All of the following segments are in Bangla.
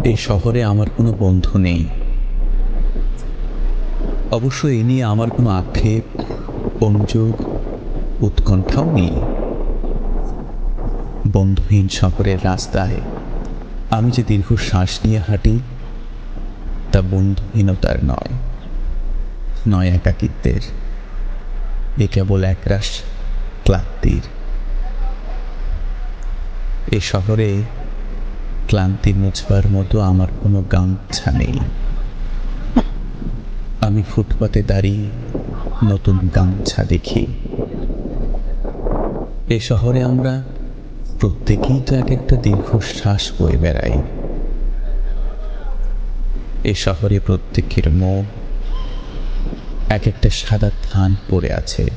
এই শহরে আমার কোনো বন্ধু নেই। অবশ্য এ নিয়ে আমার কোনো আক্ষেপ, অনুযোগ, উৎকণ্ঠাও নেই। বন্ধুহীন শহরের রাস্তায় আমি যে দীর্ঘশ্বাস নিয়ে হাঁটি, তা বন্ধুহীনতার নয় একাকিত্বের। এ কেবল একরাশ ক্লান্তির। এ শহরে ক্লান্তি মুছবার মতো আমার কোনো গামছা নেই। আমি ফুটপাতে দাঁড়িয়ে নতুন গামছা দেখি। এ শহরে আমরা প্রত্যেকেই তো এক একটা দীর্ঘশ্বাস বয়ে বেড়াই। এ শহরে প্রত্যেকের মন এক একটা সাদা থান পড়ে আছে।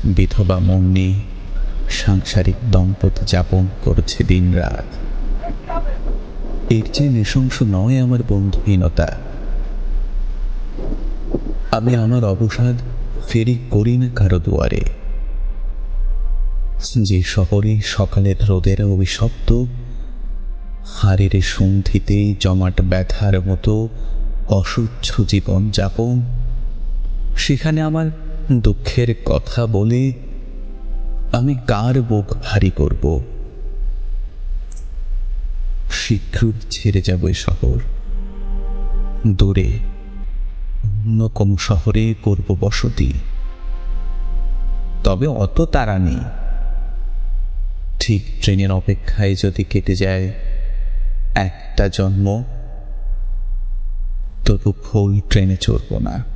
বিধবা মন নিয়ে সাংসারিক দম্পতি যাপন করছে দিন রাত। এর চেয়ে নৃশংস নয় আমার বন্ধুহীনতা। আমি আমার অবসাদ ফেরি করি না কারো দুয়ারে। যে শহরে সকালের রোদের অভিশপ্ত হাড়ের সন্ধিতে জমাট ব্যথার মতো অসহ্য জীবন যাপন, সেখানে আমার দুঃখের কথা বলে আমি কার বুক ভারী করব? শীঘ্রই ছেড়ে যাব এ শহর। দূরে অন্য কোন শহরে করব বসতি। তবে অত তাড়া নেই। ঠিক ট্রেনের অপেক্ষায় যদি কেটে যায় একটা জন্ম, তবু ভুল ট্রেনে চড়ব না।